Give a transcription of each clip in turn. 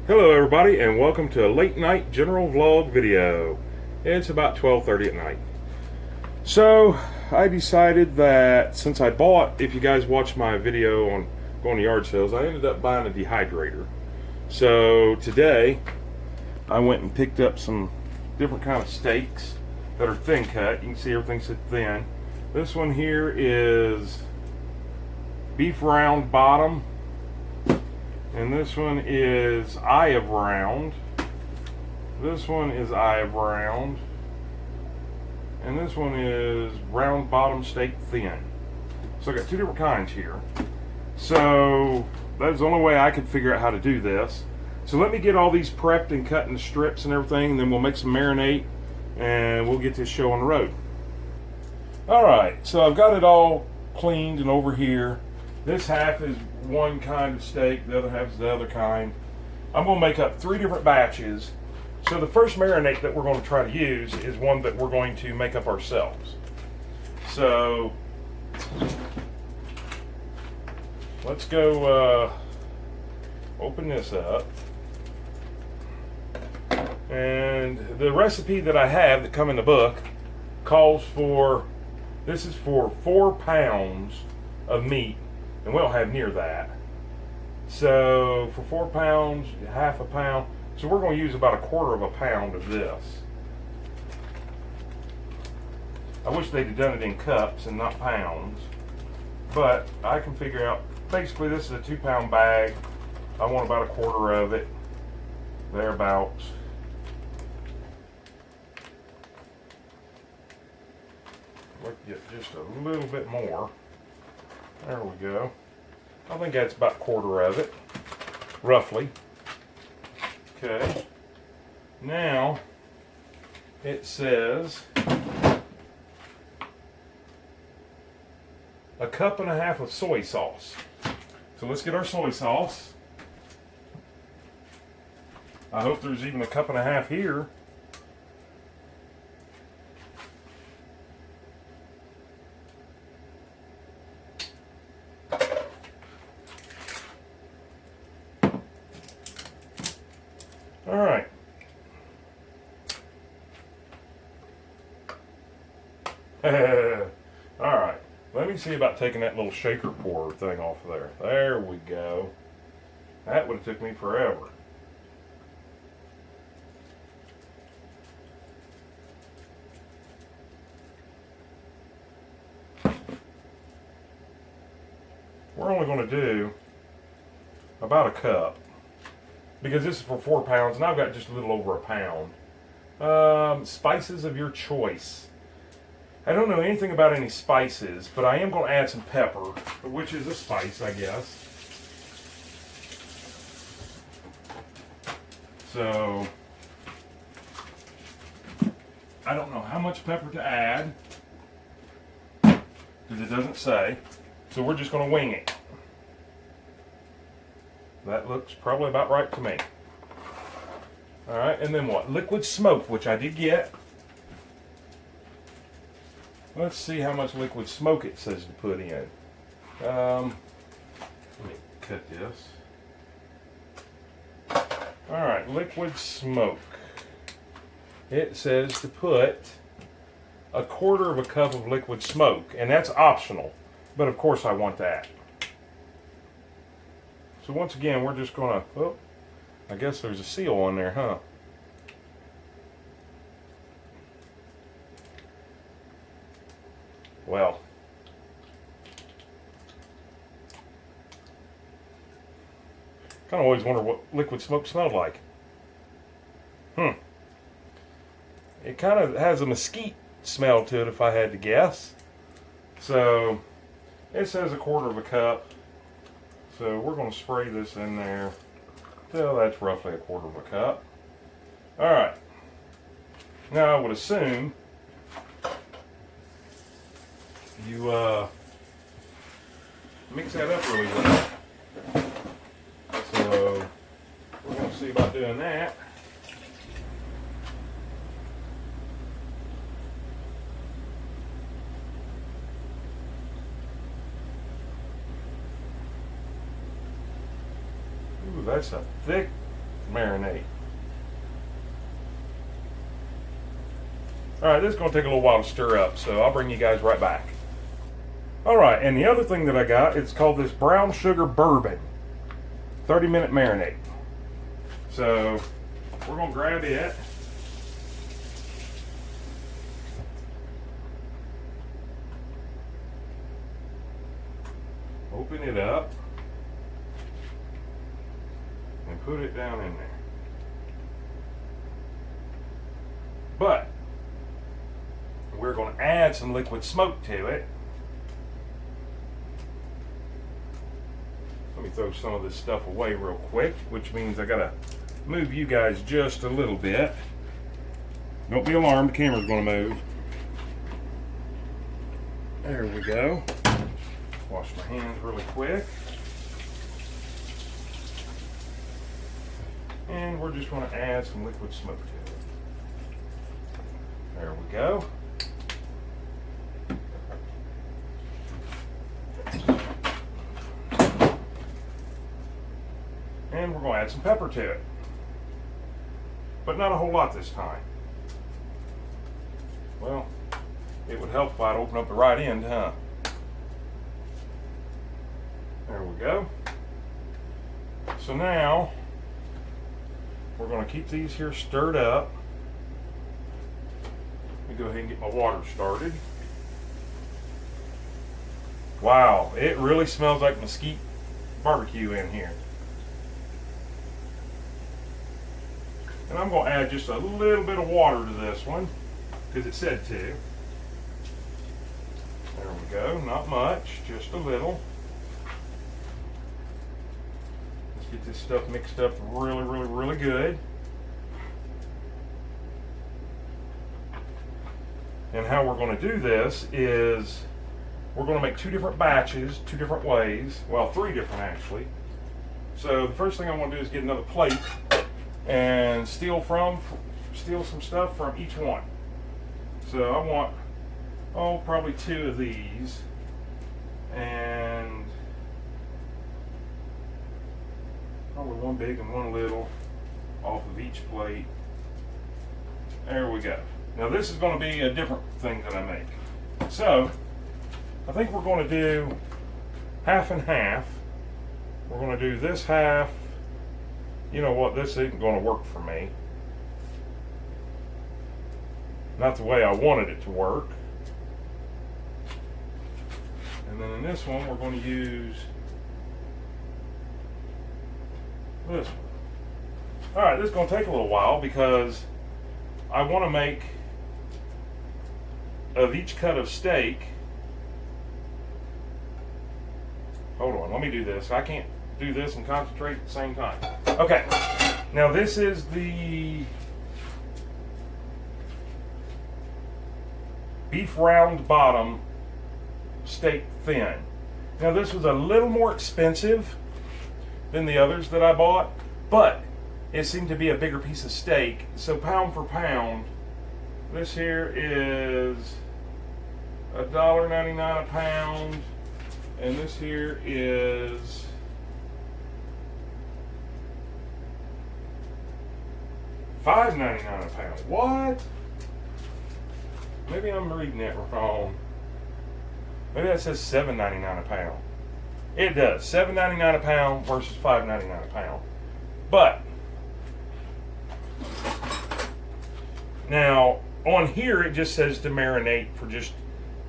Hello everybody and welcome to a late night general vlog video. It's about 12:30 at night. So I decided that since I bought, if you guys watched my video on going to yard sales, I ended up buying a dehydrator. So today I went and picked up some different kind of steaks that are thin cut. You can see everything's thin. This one here is beef round bottom. And this one is eye of round. This one is eye of round. And this one is round bottom steak thin. So I got two different kinds here. So that's the only way I could figure out how to do this. So let me get all these prepped and cut in strips and everything, and then we'll make some marinade and we'll get this show on the road. Alright, so I've got it all cleaned and over here. This half is one kind of steak, the other half is the other kind. I'm going to make up 3 different batches. So the first marinade that we're going to try to use is one that we're going to make up ourselves. So let's go open this up. And the recipe that I have that come in the book calls for, this is for 4 pounds of meat. And we don't have near that. So for 4 pounds, half a pound. So we're going to use about 1/4 of a pound of this. I wish they'd have done it in cups and not pounds. But I can figure out, basically this is a 2-pound bag. I want about 1/4 of it, thereabouts. Let's get just a little bit more. There we go. I think that's about 1/4 of it, roughly. Okay. Now, it says 1.5 cups of soy sauce. So let's get our soy sauce. I hope there's even 1.5 cups here. All right. All right. Let me see about taking that little shaker pourer thing off of there. There we go. That would have took me forever. We're only going to do about 1 cup. Because this is for 4 pounds, and I've got just a little over 1 pound. Spices of your choice. I don't know anything about any spices, but I am going to add some pepper, which is a spice, I guess. So, I don't know how much pepper to add, because it doesn't say. So we're just going to wing it. That looks probably about right to me. Alright, and then what? Liquid smoke, which I did get. Let's see how much liquid smoke it says to put in. Let me cut this. Alright, liquid smoke. It says to put 1/4 cup of liquid smoke, and that's optional. But of course I want that. So once again, we're just going to, oh, I guess there's a seal on there, huh? Well, kind of always wonder what liquid smoke smelled like. It kind of has a mesquite smell to it, if I had to guess. So, it says 1/4 cup. So we're going to spray this in there till that's roughly 1/4 cup. Alright. Now I would assume you mix that up really well. So we're going to see about doing that. Ooh, that's a thick marinade. Alright, this is going to take a little while to stir up, so I'll bring you guys right back. Alright, and the other thing that I got, it's called this brown sugar bourbon. 30-minute marinade. So, we're going to grab it. Open it up. And put it down in there. But, we're going to add some liquid smoke to it. Let me throw some of this stuff away real quick, which means I gotta move you guys just a little bit. Don't be alarmed, the camera's gonna move. There we go. Wash my hands really quick. And we're just gonna add some liquid smoke to it. There we go. And we're going to add some pepper to it. But not a whole lot this time. Well, it would help if I'd open up the right end, huh? There we go. So now, we're going to keep these here stirred up. Let me go ahead and get my water started. Wow, it really smells like mesquite barbecue in here. And I'm going to add just a little bit of water to this one, because it said to. There we go, not much, just a little. Let's get this stuff mixed up really, really, really good. And how we're going to do this is we're going to make 2 different batches, 2 different ways. Well, 3 different actually. So the first thing I want to do is get another plate and steal some stuff from each one. So I want, probably 2 of these, and probably 1 big and 1 little off of each plate. There we go. Now this is going to be a different thing that I make. So I think we're going to do half and half. We're going to do this half. You know what, this isn't going to work for me. Not the way I wanted it to work. And then in this one, we're going to use this one. Alright, this is going to take a little while because I want to make of each cut of steak. Hold on, let me do this. I can't do this and concentrate at the same time. Okay, now this is the beef round bottom steak thin. Now this was a little more expensive than the others that I bought, but it seemed to be a bigger piece of steak. So pound for pound, this here is $1.99 a pound, and this here is $5.99 a pound. What? Maybe I'm reading that wrong. Maybe that says $7.99 a pound. It does. $7.99 a pound versus $5.99 a pound. But now on here it just says to marinate for just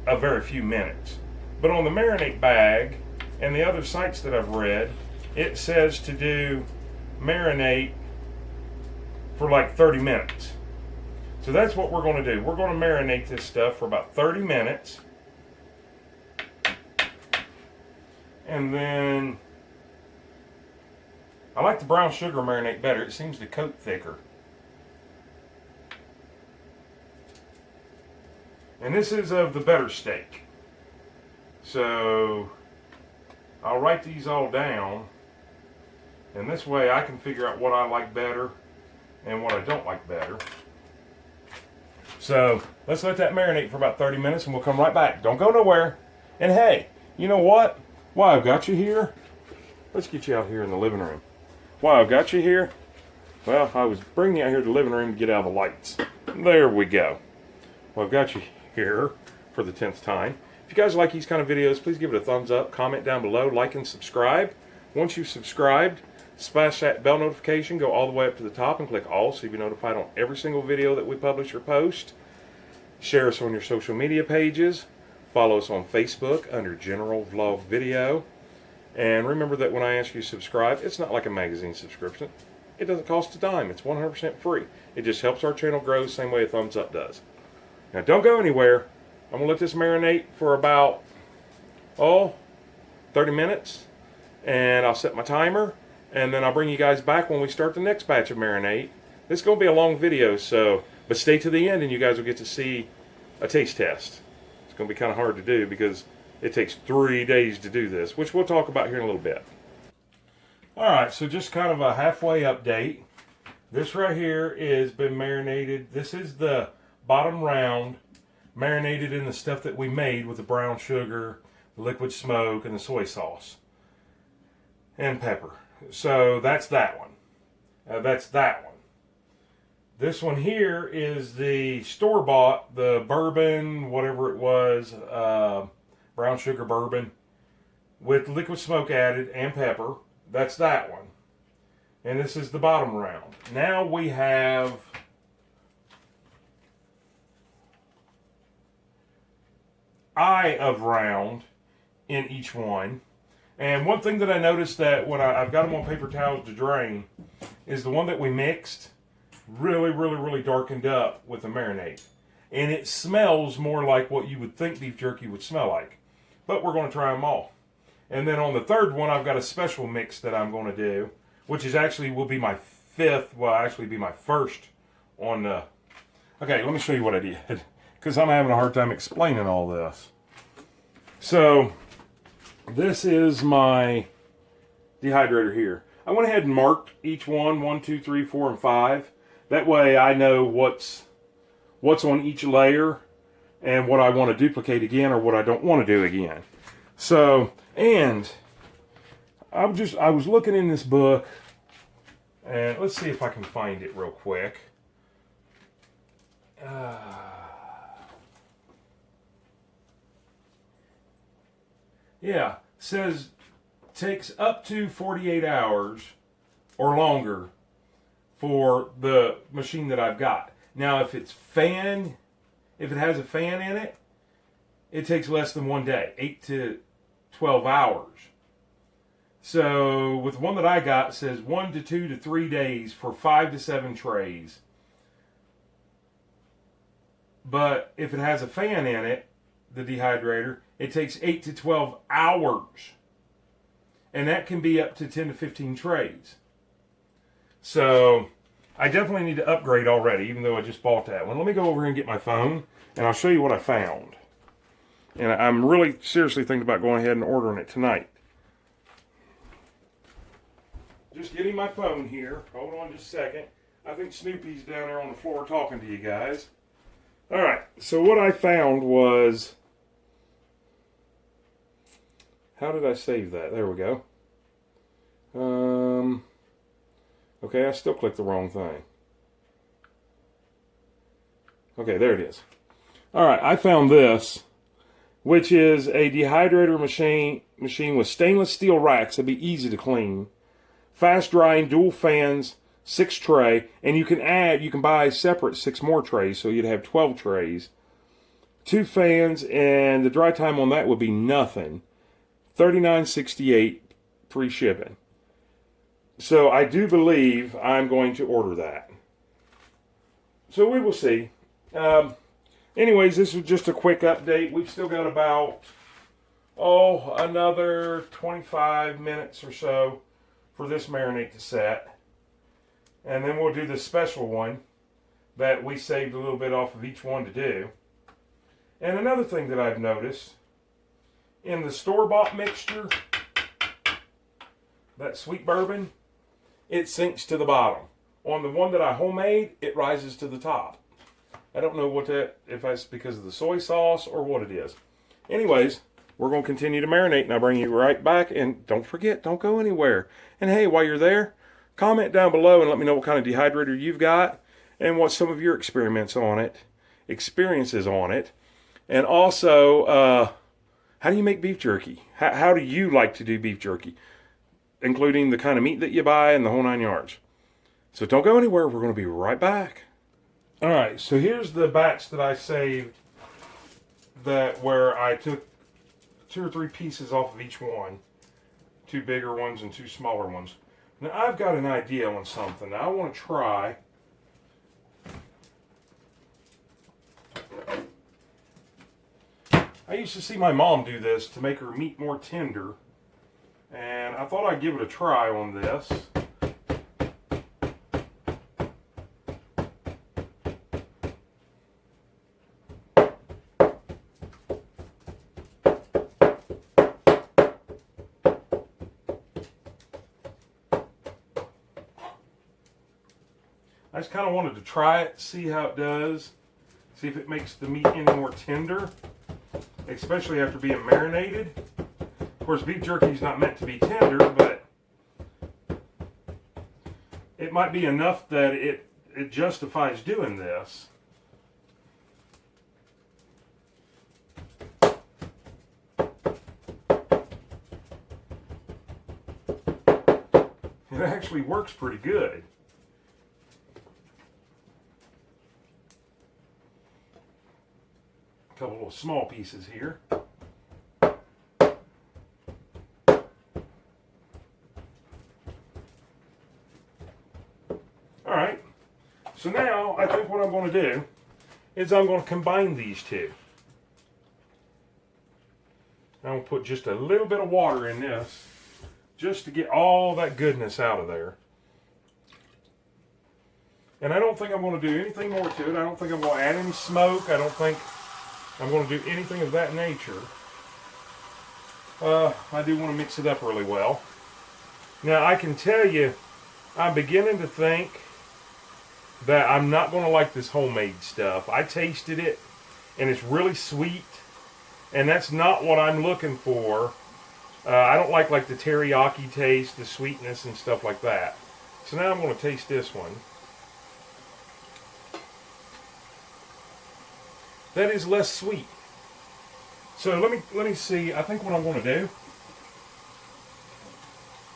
a very few minutes. But on the marinate bag and the other sites that I've read, it says to do marinate for like 30 minutes. So that's what we're going to do. We're going to marinate this stuff for about 30 minutes. And then I like the brown sugar marinate better. It seems to coat thicker. And this is of the better steak. So I'll write these all down. And this way I can figure out what I like better and what I don't like better. So let's let that marinate for about 30 minutes and we'll come right back. Don't go nowhere. And hey, you know what? While I've got you here, let's get you out here in the living room. While I've got you here, Well, I was bringing you out here to the living room to get out of the lights. There we go. Well, I've got you here for the 10th time. If you guys like these kind of videos, please give it a thumbs up, comment down below, like and subscribe. Once you've subscribed, smash that bell notification, go all the way up to the top and click all so you'll be notified on every single video that we publish or post. Share us on your social media pages. Follow us on Facebook under General Vlog Video. And remember that when I ask you to subscribe, it's not like a magazine subscription. It doesn't cost a dime. It's 100% free. It just helps our channel grow the same way a thumbs up does. Now don't go anywhere. I'm going to let this marinate for about, 30 minutes. And I'll set my timer. And then I'll bring you guys back when we start the next batch of marinade. This is going to be a long video, but stay to the end and you guys will get to see a taste test. It's going to be kind of hard to do because it takes 3 days to do this, which we'll talk about here in a little bit. Alright, so just kind of a halfway update. This right here has been marinated. This is the bottom round, marinated in the stuff that we made with the brown sugar, the liquid smoke, and the soy sauce. And pepper. So that's that one. That's that one. This one here is the store-bought, the bourbon, whatever it was, brown sugar bourbon, with liquid smoke added and pepper. That's that one. And this is the bottom round. Now we have eye of round in each one. And one thing that I noticed that when I've got them on paper towels to drain is the one that we mixed really darkened up with the marinade. And it smells more like what you would think beef jerky would smell like. But we're going to try them all. And then on the third one, I've got a special mix that I'm going to do, which is actually will be my fifth, well, actually be my first on the... Okay, let me show you what I did, because I'm having a hard time explaining all this. So, this is my dehydrator here. I went ahead and marked each one, 1, 2, 3, 4, and 5. That way I know what's on each layer and what I want to duplicate again or what I don't want to do again. So, and I was looking in this book, and let's see if I can find it real quick. Yeah, says takes up to 48 hours or longer for the machine that I've got. Now, if it has a fan in it, it takes less than 1 day, 8 to 12 hours. So with the one that I got, it says 1 to 2 to 3 days for 5 to 7 trays. But if it has a fan in it, the dehydrator, it takes 8 to 12 hours. And that can be up to 10 to 15 trays. So I definitely need to upgrade already, even though I just bought that one. Let me go over here and get my phone, and I'll show you what I found. And I'm really seriously thinking about going ahead and ordering it tonight. Just getting my phone here. Hold on just a second. I think Snoopy's down there on the floor talking to you guys. Alright, so what I found was... How did I save that? There we go. Okay, I still clicked the wrong thing. Okay, there it is. Alright, I found this, which is a dehydrator machine with stainless steel racks that'd be easy to clean. Fast drying, dual fans, 6 tray, and you can buy separate 6 more trays, so you'd have 12 trays. 2 fans, and the dry time on that would be nothing. $39.68 free shipping. So I do believe I'm going to order that. So we will see. Anyways, this was just a quick update. We've still got about, another 25 minutes or so for this marinade to set. And then we'll do the special one that we saved a little bit off of each one to do. And another thing that I've noticed, in the store-bought mixture, that sweet bourbon, it sinks to the bottom. On the one that I homemade, it rises to the top. I don't know if that's because of the soy sauce or what it is. Anyways, we're going to continue to marinate, and I'll bring you right back. And don't forget, don't go anywhere. And hey, while you're there, comment down below and let me know what kind of dehydrator you've got and what some of your experiences on it. And also, how do you make beef jerky? How do you like to do beef jerky? Including the kind of meat that you buy and the whole 9 yards. So don't go anywhere. We're going to be right back. All right, so here's the batch that I saved where I took 2 or 3 pieces off of each one. 2 bigger ones and 2 smaller ones. Now I've got an idea on something. Now I want to try. I used to see my mom do this to make her meat more tender. And I thought I'd give it a try on this. I just kind of wanted to try it, see how it does, see if it makes the meat any more tender, especially after being marinated. Of course, beef jerky is not meant to be tender, but it might be enough that it justifies doing this. It actually works pretty good. A couple of small pieces here. Alright, so now I think what I'm going to do is I'm going to combine these two. I'm going to put just a little bit of water in this just to get all that goodness out of there. And I don't think I'm going to do anything more to it. I don't think I'm going to add any smoke. I don't think I'm going to do anything of that nature. I do want to mix it up really well. Now I can tell you, I'm beginning to think that I'm not going to like this homemade stuff. I tasted it and it's really sweet, and that's not what I'm looking for. I don't like the teriyaki taste, the sweetness and stuff like that. So now I'm going to taste this one. That is less sweet. So let me see. I think what I'm going to do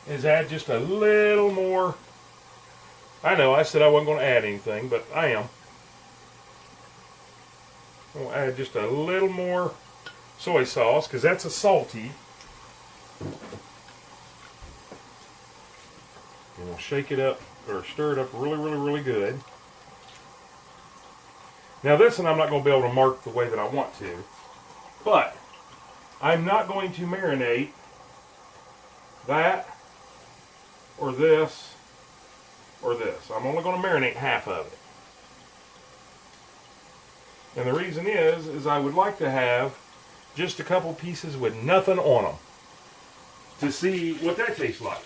is add just a little more. I know I said I wasn't going to add anything, but I am. I'm going to add just a little more soy sauce because that's a salty. And we'll shake it up or stir it up really good. Now this one I'm not going to be able to mark the way that I want to, but I'm not going to marinate that or this or this. I'm only going to marinate half of it. And the reason is I would like to have just a couple pieces with nothing on them to see what that tastes like.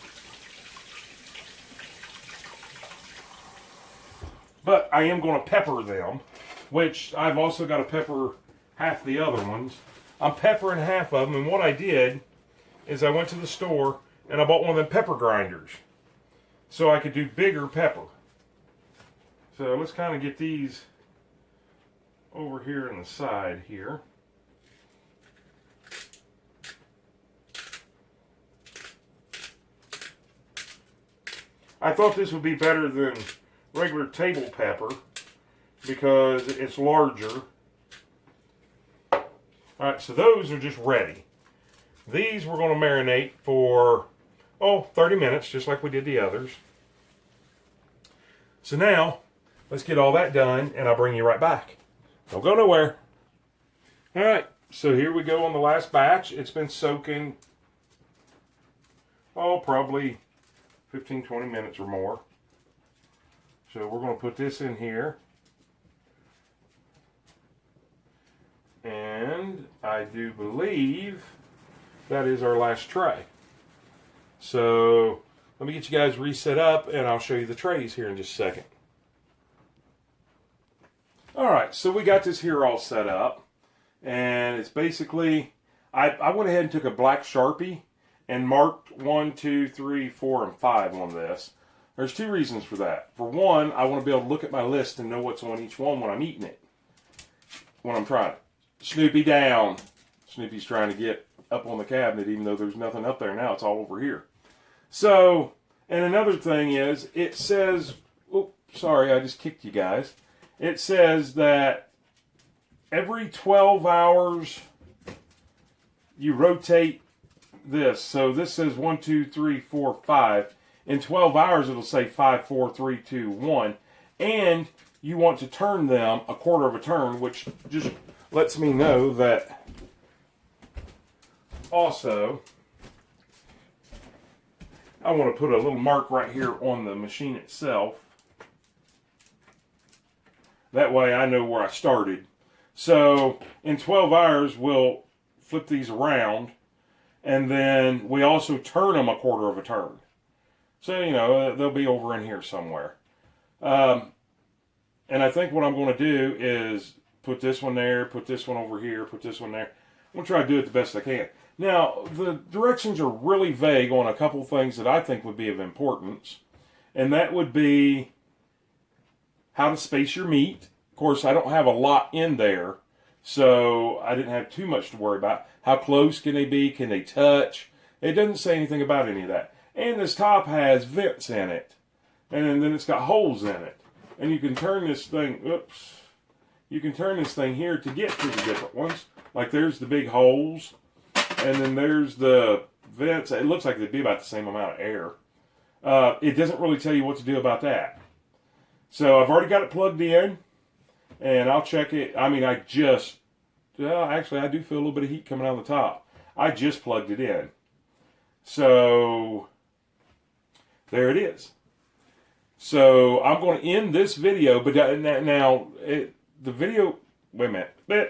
But I am going to pepper them, which I've also got to pepper half the other ones. I'm peppering half of them, and what I did is I went to the store and I bought one of them pepper grinders so I could do bigger pepper. So let's kind of get these over here on the side here. I thought this would be better than regular table pepper because it's larger. Alright, so those are just ready. These we're going to marinate for, 30 minutes, just like we did the others. So now, let's get all that done, and I'll bring you right back. Don't go nowhere. Alright, so here we go on the last batch. It's been soaking, probably 15-20 minutes or more. So we're going to put this in here. And I do believe that is our last tray. So let me get you guys reset up and I'll show you the trays here in just a second. Alright, so we got this here all set up. And it's basically, I went ahead and took a black Sharpie and marked 1, 2, 3, 4, and 5 on this. There's two reasons for that. For one, I want to be able to look at my list and know what's on each one when I'm eating it, when I'm trying it. Snoopy down. Snoopy's trying to get up on the cabinet even though there's nothing up there now. It's all over here. So, and another thing is, it says, oh, sorry, I just kicked you guys. It says that every 12 hours you rotate this. So this says 1, 2, 3, 4, 5. In 12 hours, it'll say 5, 4, 3, 2, 1. And you want to turn them a quarter of a turn, which just lets me know that also I want to put a little mark right here on the machine itself. That way I know where I started. So in 12 hours, we'll flip these around, and then we also turn them a quarter of a turn. So, you know, they'll be over in here somewhere. And I think what I'm going to do is put this one there, put this one over here, put this one there. I'm going to try to do it the best I can. Now, the directions are really vague on a couple things that I think would be of importance. And that would be how to space your meat. Of course, I don't have a lot in there, so I didn't have too much to worry about. How close can they be? Can they touch? It doesn't say anything about any of that. And this top has vents in it. And then it's got holes in it. And you can turn this thing, oops. You can turn this thing here to get to the different ones. Like there's the big holes. And then there's the vents. It looks like they'd be about the same amount of air. It doesn't really tell you what to do about that. So I've already got it plugged in. And I'll check it. I mean, actually I do feel a little bit of heat coming out of the top. I just plugged it in. So there it is. So I'm going to end this video, but now the video. Wait a minute. I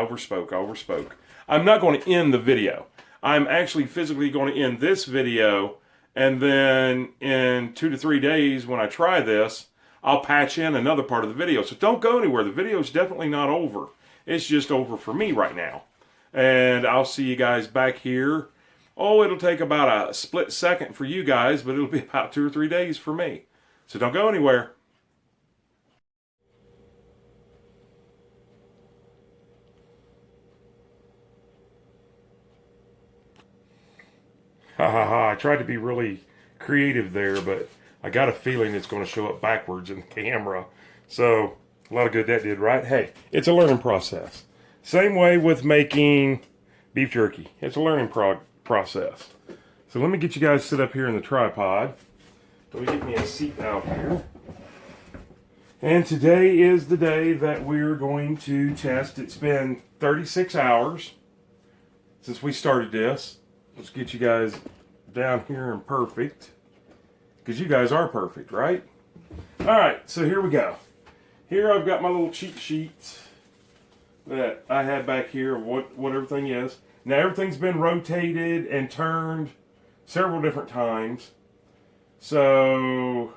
overspoke. I'm not going to end the video. I'm actually physically going to end this video, and then in 2 to 3 days when I try this, I'll patch in another part of the video. So don't go anywhere. The video is definitely not over. It's just over for me right now. And I'll see you guys back here. Oh, it'll take about a split second for you guys, but it'll be about 2 or 3 days for me. So don't go anywhere. Ha ha ha. I tried to be really creative there, but I got a feeling it's going to show up backwards in the camera. So a lot of good that did, right? Hey, it's a learning process. Same way with making beef jerky. It's a learning process. So let me get you guys set up here in the tripod. Let me get me a seat out here. And today is the day that we're going to test. It's been 36 hours since we started this. Let's get you guys down here in perfect. Because you guys are perfect, right? Alright, so here we go. Here I've got my little cheat sheet that I had back here of what everything is. Now everything's been rotated and turned several different times. So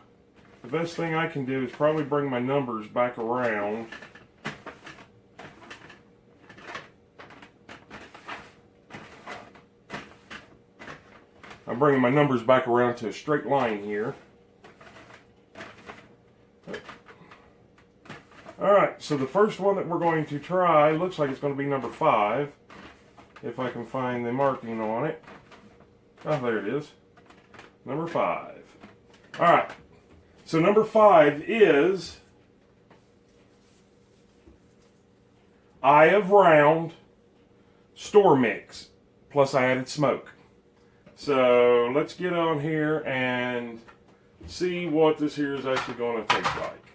the best thing I can do is probably bring my numbers back around. I'm bringing my numbers back around to a straight line here. Alright, so the first one that we're going to try looks like it's going to be number 5. If I can find the marking on it. Oh, there it is. Number 5. Alright, so number 5 is Eye of Round Store Mix. Plus I added smoke. So let's get on here and see what this here is actually going to taste like.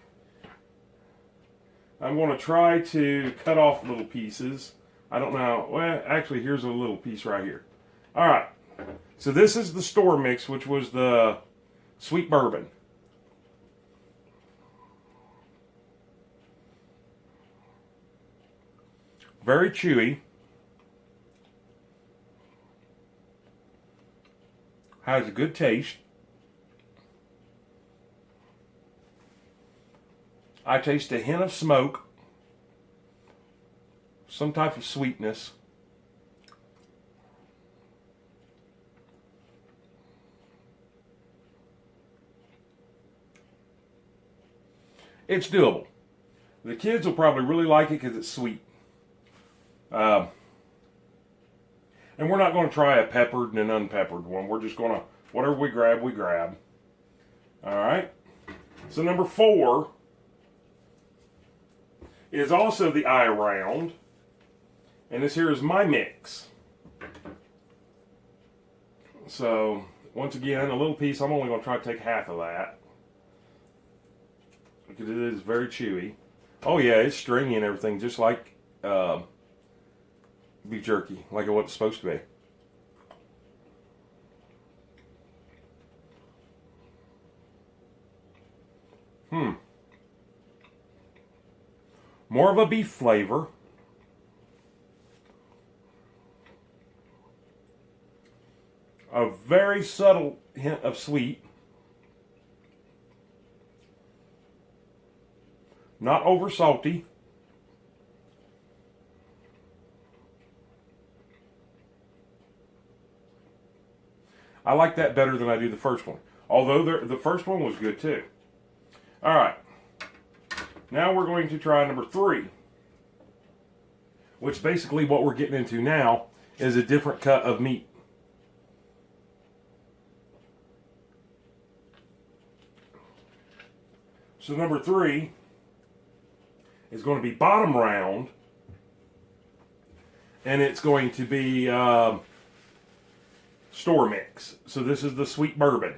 I'm going to try to cut off little pieces. I don't know. Well, actually, here's a little piece right here. All right. So this is the store mix, which was the sweet bourbon. Very chewy. Has a good taste. I taste a hint of smoke. Some type of sweetness. it's doable. The kids will probably really like it because it's sweet. And we're not going to try a peppered and an unpeppered one. We're just going to, whatever we grab, we grab. All right. So number 4 is also the eye around. And this here is my mix. So, once again, a little piece. I'm only going to try to take half of that. Because it is very chewy. Oh yeah, it's stringy and everything, just like beef jerky, like what it's supposed to be. More of a beef flavor. A very subtle hint of sweet. Not over salty. I like that better than I do the first one. Although the first one was good too. Alright. Now we're going to try number 3. Which basically what we're getting into now is a different cut of meat. So number 3 is going to be bottom round. And it's going to be store mix. So this is the sweet bourbon.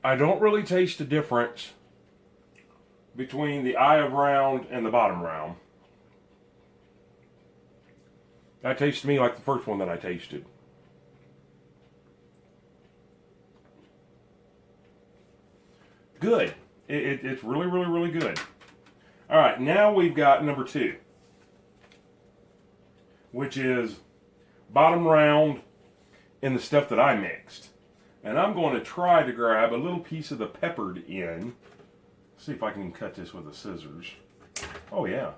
I don't really taste the difference between the eye of round and the bottom round. That tastes to me like the first one that I tasted. Good. It's really, really, really good. All right, now we've got number 2, which is bottom round in the stuff that I mixed. And I'm going to try to grab a little piece of the peppered end. See if I can cut this with the scissors. Oh, yeah.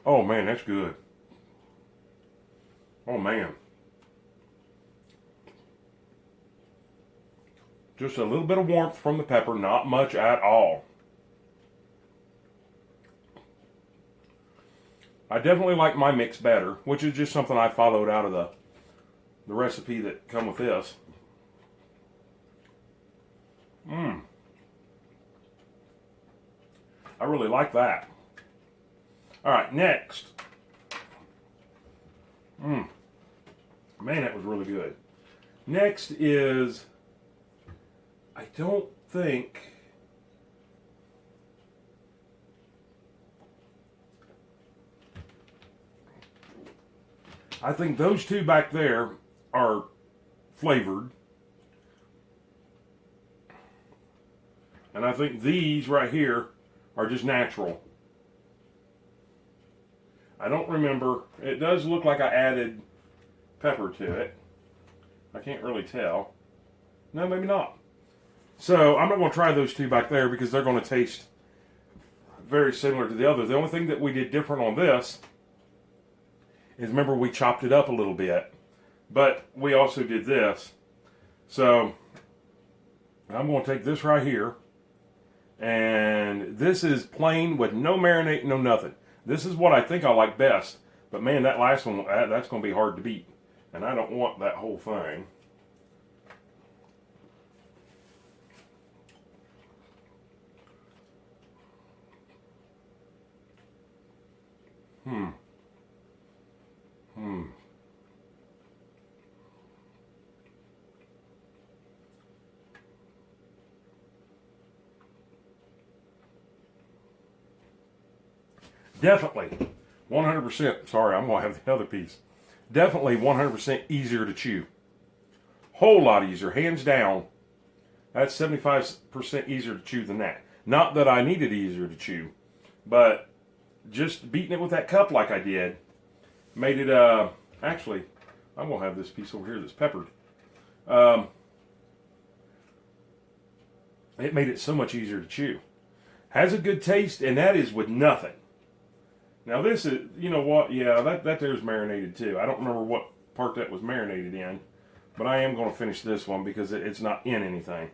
Oh, man, that's good. Oh, man. Just a little bit of warmth from the pepper, not much at all. I definitely like my mix better, which is just something I followed out of the recipe that come with this. I really like that. All right, next. Man, that was really good. Next is, I don't think, I think those two back there are flavored. And I think these right here are just natural. I don't remember. It does look like I added pepper to it. I can't really tell. No, maybe not. So I'm not going to try those two back there because they're going to taste very similar to the others. The only thing that we did different on this is, remember, we chopped it up a little bit. But we also did this. So I'm going to take this right here. And this is plain with no marinade, no nothing. This is what I think I like best. But man, that last one, that's going to be hard to beat. And I don't want that whole thing. Definitely, 100%, sorry, I'm going to have the other piece. Definitely 100% easier to chew. Whole lot easier, hands down. That's 75% easier to chew than that. Not that I need it easier to chew, but just beating it with that cup like I did made it, actually, I'm going to have this piece over here that's peppered. It made it so much easier to chew. Has a good taste, and that is with nothing. Now this is, you know what, yeah, that there's marinated too. I don't remember what part that was marinated in, but I am going to finish this one because it's not in anything.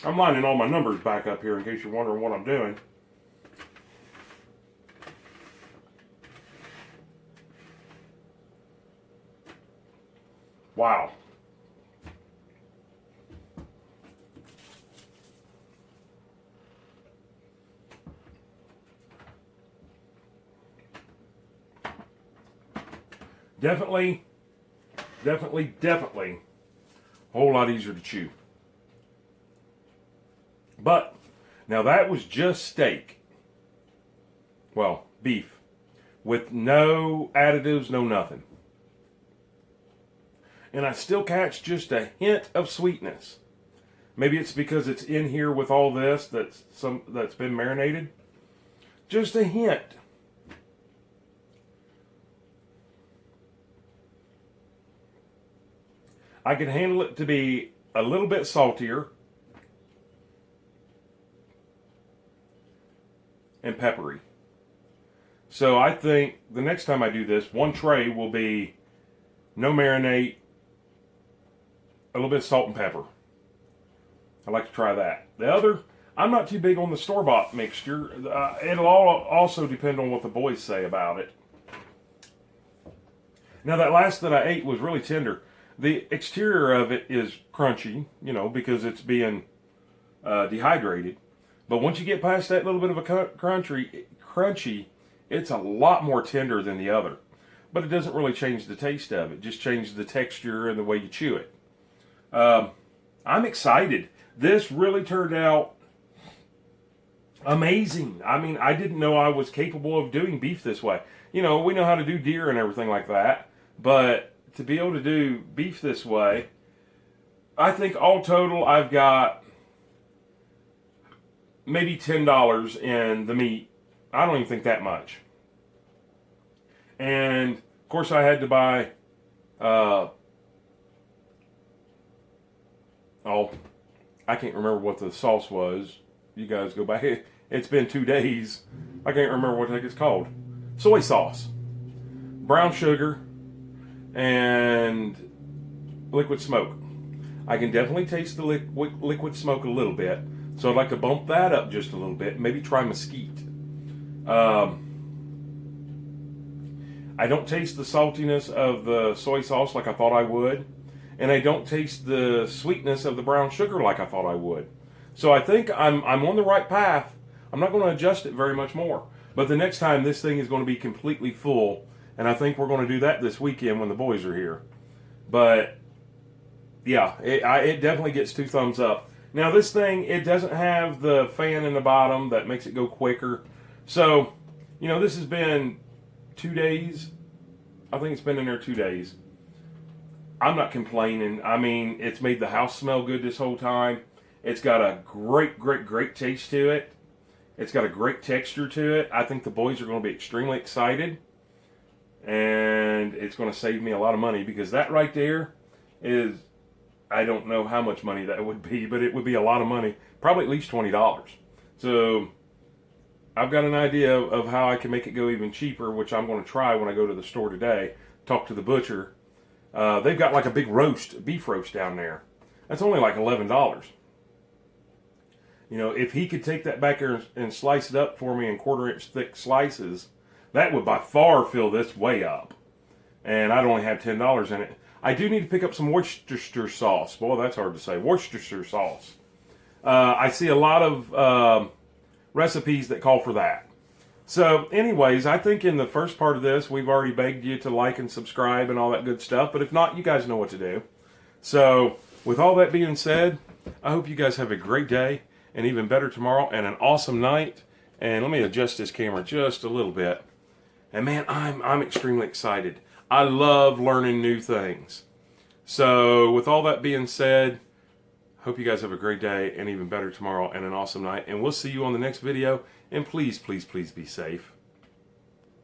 I'm lining all my numbers back up here in case you're wondering what I'm doing. Wow. Definitely a whole lot easier to chew. But, now that was just steak. Well, beef. With no additives, no nothing. And I still catch just a hint of sweetness. Maybe it's because it's in here with all this that's been marinated. Just a hint. I can handle it to be a little bit saltier and peppery. So I think the next time I do this, one tray will be no marinade, a little bit of salt and pepper. I'd like to try that. The other, I'm not too big on the store-bought mixture. It'll also depend on what the boys say about it. Now that last that I ate was really tender. The exterior of it is crunchy, you know, because it's being dehydrated. But once you get past that little bit of a crunchy, it's a lot more tender than the other. But it doesn't really change the taste of it. It just changes the texture and the way you chew it. I'm excited. This really turned out amazing. I mean, I didn't know I was capable of doing beef this way. You know, we know how to do deer and everything like that. But to be able to do beef this way, I think all total I've got maybe $10 in the meat. I don't even think that much. And of course I had to buy I can't remember what the sauce was. You guys go back. It's been 2 days. I can't remember what the heck it's called. Soy sauce, brown sugar, and liquid smoke. I can definitely taste the liquid smoke a little bit. So I'd like to bump that up just a little bit. Maybe try mesquite. I don't taste the saltiness of the soy sauce like I thought I would. And I don't taste the sweetness of the brown sugar like I thought I would. So I think I'm on the right path. I'm not going to adjust it very much more. But the next time this thing is going to be completely full. And I think we're going to do that this weekend when the boys are here. But yeah, it definitely gets 2 thumbs up. Now this thing, it doesn't have the fan in the bottom that makes it go quicker. So, you know, this has been 2 days. I think it's been in there 2 days. I'm not complaining. I mean, it's made the house smell good this whole time. It's got a great taste to it. It's got a great texture to it. I think the boys are going to be extremely excited. And it's going to save me a lot of money because that right there is, I don't know how much money that would be, but it would be a lot of money. Probably at least $20. So I've got an idea of how I can make it go even cheaper, which I'm going to try when I go to the store today. Talk to the butcher. They've got like a big beef roast down there. That's only like $11. You know, if he could take that back there and slice it up for me in 1/4 inch thick slices, that would by far fill this way up. And I'd only have $10 in it. I do need to pick up some Worcestershire sauce. Boy, that's hard to say. Worcestershire sauce. I see a lot of recipes that call for that. So, anyways, I think in the first part of this, we've already begged you to like and subscribe and all that good stuff. But if not, you guys know what to do. So, with all that being said, I hope you guys have a great day, and even better tomorrow, and an awesome night. And let me adjust this camera just a little bit. And man, I'm extremely excited. I love learning new things. So, with all that being said, hope you guys have a great day, and even better tomorrow, and an awesome night. And we'll see you on the next video. And please, please, please be safe.